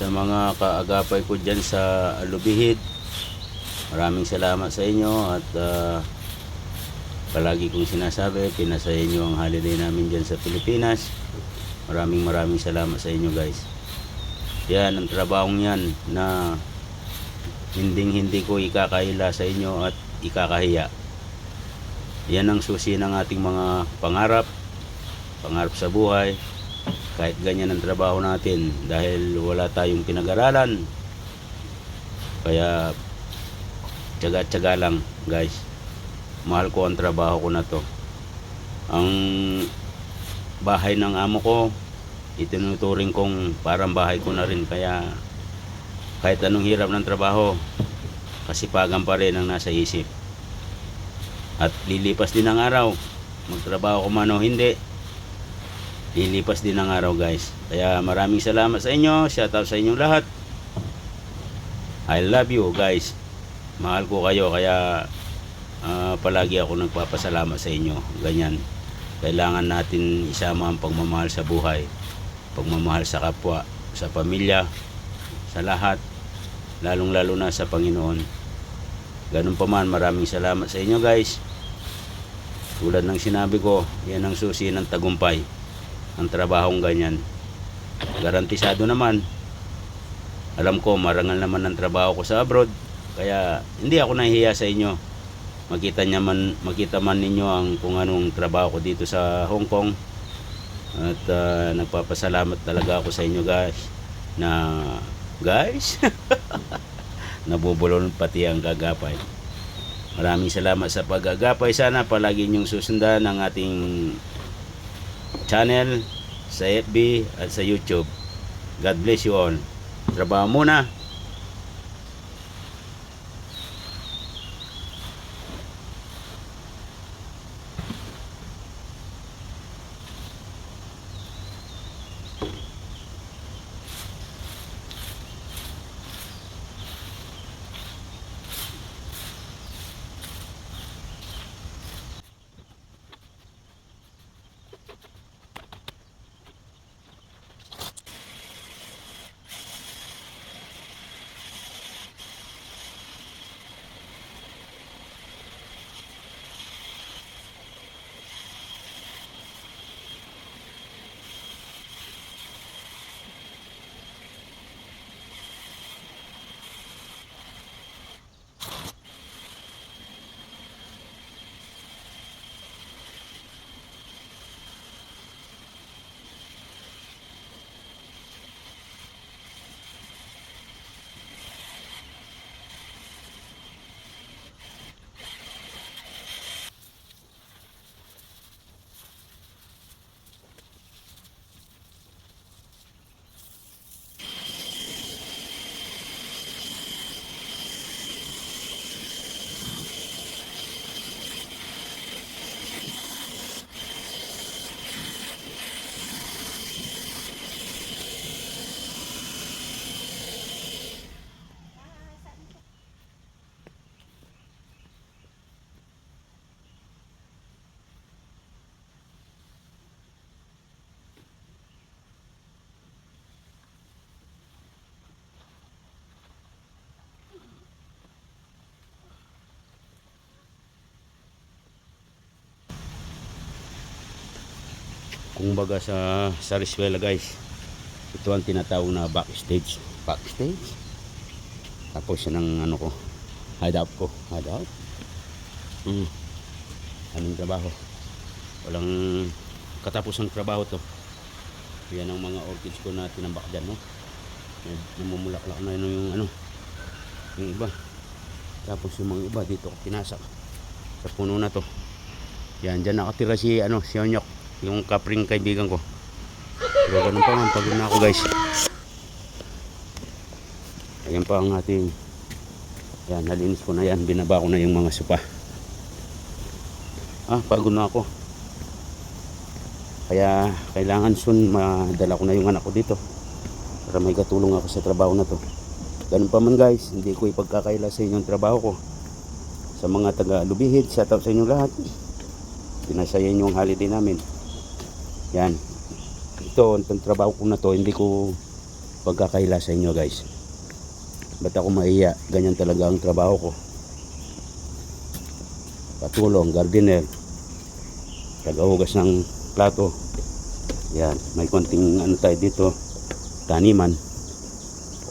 sa mga kaagapay ko dyan sa Lubihid. Maraming salamat sa inyo at palagi kong sinasabi, pinasaya nyo ang holiday namin dyan sa Pilipinas. Maraming salamat sa inyo guys. Yan ang trabahong yan na hindi ko ikakaila sa inyo at ikakahiya. Yan ang susi ng ating mga pangarap sa buhay. Kahit ganyan ang trabaho natin dahil wala tayong pinag-aralan, kaya tiyaga-tiyaga lang guys. Mahal ko ang trabaho ko na to. Ang bahay ng amo ko itinuturing kong parang bahay ko na rin, kaya kahit anong hirap ng trabaho, kasipagan pa rin ang nasa isip. At lilipas din ang araw, magtrabaho ko man o hindi, lilipas din ang araw guys. Kaya maraming salamat sa inyo, shout out sa inyong lahat. I love you guys, mahal ko kayo, kaya palagi ako nagpapasalamat sa inyo. Ganyan, kailangan natin isama ang pagmamahal sa buhay, pagmamahal sa kapwa, sa pamilya, sa lahat, lalong lalo na sa Panginoon. Ganun pa man, maraming salamat sa inyo guys. Tulad ng sinabi ko, yan ang susi ng tagumpay, ang trabahong ganyan. Garantisado naman. Alam ko marangal naman ang trabaho ko sa abroad, kaya hindi ako nahihiya sa inyo. Makita man ninyo ang kung anong trabaho ko dito sa Hong Kong. At nagpapasalamat talaga ako sa inyo guys, na nabubulol pati ang gagapay. Maraming salamat sa pag-agapay. Sana palagi nyong susundan ang ating channel sa FB at sa YouTube. God bless you all. Trabaho muna. Kung baga sa Riswela guys, ito ang tinatawag na backstage. Tapos yan ang ano ko, hideout ko. Anong trabaho, walang katapusang trabaho to. Yan ang mga orchids ko na tinambak dyan, no? Namumulaklak na yung iba. Tapos yung mga iba dito ko pinasak sa puno na to. Yan, dyan nakatira si Onyok, yung kapring kaibigan ko. Pero ganun pa man, pagod na ako guys. Ayan pa ang ating, yan, nalinis ko na yan, binaba ko na yung mga supa. Pagod na ako, kaya kailangan soon madala ko na yung anak ko dito para may katulong ako sa trabaho na to. Ganun pa man guys, hindi ko ipagkakaila sa inyong trabaho ko. Sa mga taga Lubihid, shout out sa inyong lahat. Pinasaya nyo ang holiday namin. Yan, itong trabaho ko na to, hindi ko pagkakaila sa inyo guys. Ba't ako maiya? Ganyan talaga ang trabaho ko. Patulong, gardener, tagahugas ng plato. Yan, may konting ano tayo dito, taniman.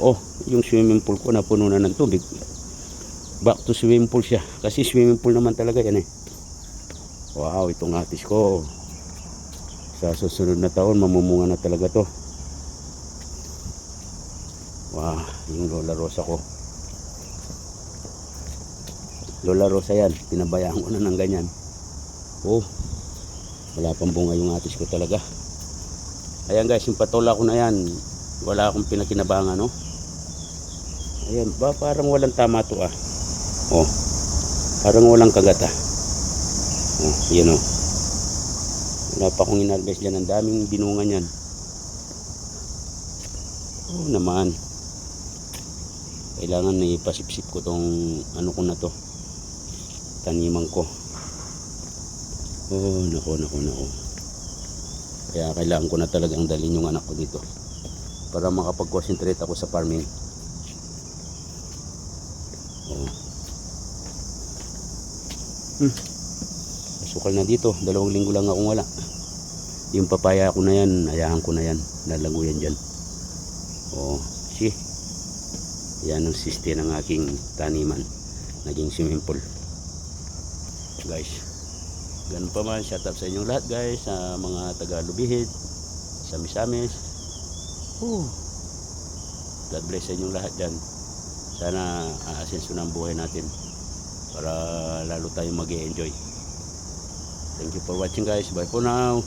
Oh, yung swimming pool ko napuno na ng tubig. Back to swimming pool siya. Kasi swimming pool naman talaga yan eh. Wow, itong atis ko. Sa susunod na taon, mamumunga na talaga to. Wow, yung Lola Rosa ko. Lola Rosa yan. Pinabayaan ko na ng ganyan. Oh, wala pang bunga yung atis ko talaga. Ayan guys, yung patola ko na yan. Wala akong pinakinabangan, no? Ayan, ba parang walang tama to ah. Oh, parang walang kagata. Oh, yun oh. Wala pa akong inalbes dyan. Ang daming binunga niyan. Oh naman. Kailangan na ipasipsip ko tong ano ko na to. Taniman ko. Oh, nako. Kaya kailangan ko na talagang dalhin yung anak ko dito. Para makapag-concentrate ako sa farming. Oh. Masukal na dito. 2 linggo lang akong wala. Yung papaya ko na yan, ayahan ko na yan. Lalago yan dyan. Oh, see? Yan ang siste ng aking taniman. Naging swimming pool. Guys, ganun pa man. Shout out sa inyong lahat guys. Sa mga taga-Lubihid, sa Misamis. God bless sa inyong lahat dyan. Sana aasenso ng buhay natin. Para lalo tayong mag-e-enjoy. Thank you for watching guys. Bye for now.